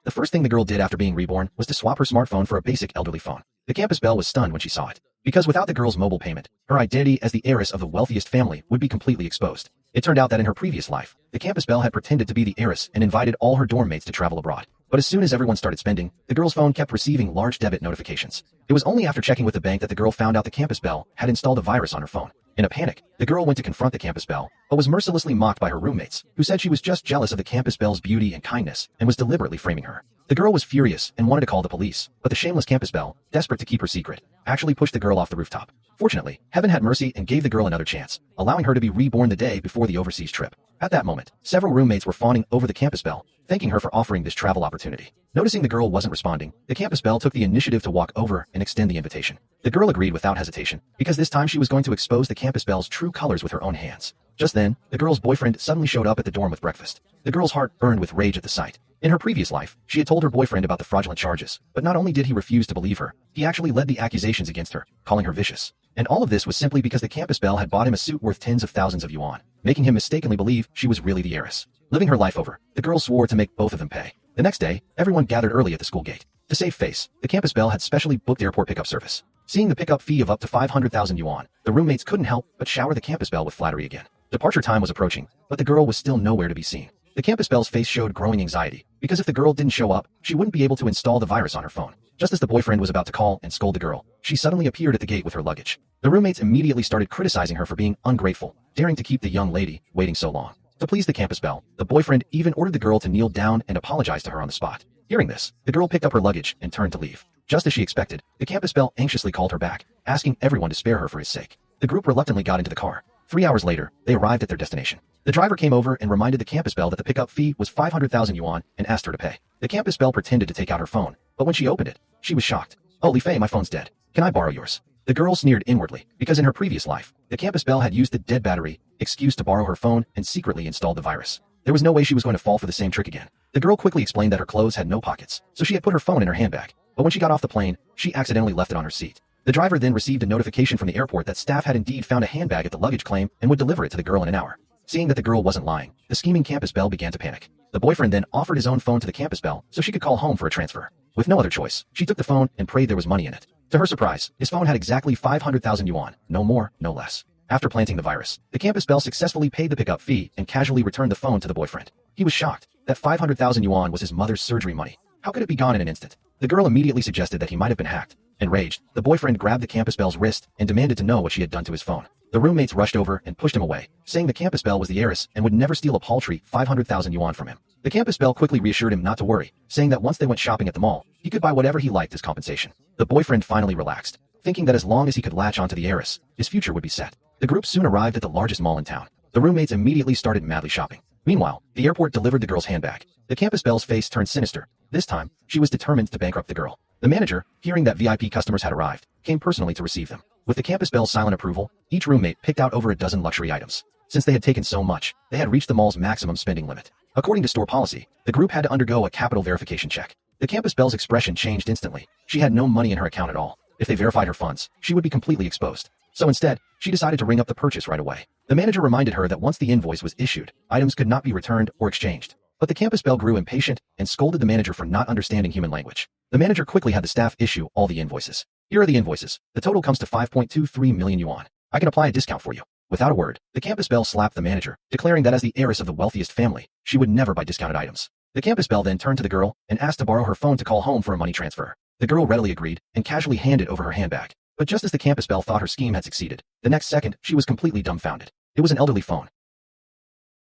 The first thing the girl did after being reborn was to swap her smartphone for a basic elderly phone. The campus belle was stunned when she saw it, because without the girl's mobile payment, her identity as the heiress of the wealthiest family would be completely exposed. It turned out that in her previous life, the campus belle had pretended to be the heiress and invited all her dorm mates to travel abroad. But as soon as everyone started spending, the girl's phone kept receiving large debit notifications. It was only after checking with the bank that the girl found out the campus belle had installed a virus on her phone. In a panic, the girl went to confront the campus belle, but was mercilessly mocked by her roommates, who said she was just jealous of the campus belle's beauty and kindness and was deliberately framing her. The girl was furious and wanted to call the police, but the shameless campus belle, desperate to keep her secret, actually pushed the girl off the rooftop. Fortunately, heaven had mercy and gave the girl another chance, allowing her to be reborn the day before the overseas trip. At that moment, several roommates were fawning over the campus belle, thanking her for offering this travel opportunity. Noticing the girl wasn't responding, the campus belle took the initiative to walk over and extend the invitation. The girl agreed without hesitation, because this time she was going to expose the campus belle's true colors with her own hands. Just then, the girl's boyfriend suddenly showed up at the dorm with breakfast. The girl's heart burned with rage at the sight. In her previous life, she had told her boyfriend about the fraudulent charges, but not only did he refuse to believe her, he actually led the accusations against her, calling her vicious. And all of this was simply because the campus belle had bought him a suit worth tens of thousands of yuan, making him mistakenly believe she was really the heiress. Living her life over, the girl swore to make both of them pay. The next day, everyone gathered early at the school gate. To save face, the campus belle had specially booked airport pickup service. Seeing the pickup fee of up to 500,000 yuan, the roommates couldn't help but shower the campus belle with flattery again. Departure time was approaching, but the girl was still nowhere to be seen. The campus belle's face showed growing anxiety, because if the girl didn't show up, she wouldn't be able to install the virus on her phone. Just as the boyfriend was about to call and scold the girl, she suddenly appeared at the gate with her luggage. The roommates immediately started criticizing her for being ungrateful, daring to keep the young lady waiting so long. To please the campus belle, the boyfriend even ordered the girl to kneel down and apologize to her on the spot. Hearing this, the girl picked up her luggage and turned to leave. Just as she expected, the campus belle anxiously called her back, asking everyone to spare her for his sake. The group reluctantly got into the car. 3 hours later, they arrived at their destination. The driver came over and reminded the campus belle that the pickup fee was 500,000 yuan and asked her to pay. The campus belle pretended to take out her phone, but when she opened it, she was shocked. "Oh, Li Fei, my phone's dead. Can I borrow yours?" The girl sneered inwardly, because in her previous life, the campus belle had used the dead battery excuse to borrow her phone and secretly installed the virus. There was no way she was going to fall for the same trick again. The girl quickly explained that her clothes had no pockets, so she had put her phone in her handbag. But when she got off the plane, she accidentally left it on her seat. The driver then received a notification from the airport that staff had indeed found a handbag at the luggage claim and would deliver it to the girl in an hour. Seeing that the girl wasn't lying, the scheming campus belle began to panic. The boyfriend then offered his own phone to the campus belle so she could call home for a transfer. With no other choice, she took the phone and prayed there was money in it. To her surprise, his phone had exactly 500,000 yuan, no more, no less. After planting the virus, the campus belle successfully paid the pickup fee and casually returned the phone to the boyfriend. He was shocked. That 500,000 yuan was his mother's surgery money. How could it be gone in an instant? The girl immediately suggested that he might have been hacked. Enraged, the boyfriend grabbed the campus belle's wrist and demanded to know what she had done to his phone. The roommates rushed over and pushed him away, saying the campus belle was the heiress and would never steal a paltry 500,000 yuan from him. The campus belle quickly reassured him not to worry, saying that once they went shopping at the mall, he could buy whatever he liked as compensation. The boyfriend finally relaxed, thinking that as long as he could latch onto the heiress, his future would be set. The group soon arrived at the largest mall in town. The roommates immediately started madly shopping. Meanwhile, the airport delivered the girl's handbag. The campus belle's face turned sinister. This time, she was determined to bankrupt the girl. The manager, hearing that VIP customers had arrived, came personally to receive them. With the campus belle's silent approval, each roommate picked out over a dozen luxury items. Since they had taken so much, they had reached the mall's maximum spending limit. According to store policy, the group had to undergo a capital verification check. The campus belle's expression changed instantly. She had no money in her account at all. If they verified her funds, she would be completely exposed. So instead, she decided to ring up the purchase right away. The manager reminded her that once the invoice was issued, items could not be returned or exchanged. But the campus belle grew impatient and scolded the manager for not understanding human language. The manager quickly had the staff issue all the invoices. "Here are the invoices. The total comes to 5.23 million yuan. I can apply a discount for you." Without a word, the campus belle slapped the manager, declaring that as the heiress of the wealthiest family, she would never buy discounted items. The campus belle then turned to the girl and asked to borrow her phone to call home for a money transfer. The girl readily agreed and casually handed over her handbag. But just as the campus belle thought her scheme had succeeded, the next second, she was completely dumbfounded. It was an elderly phone,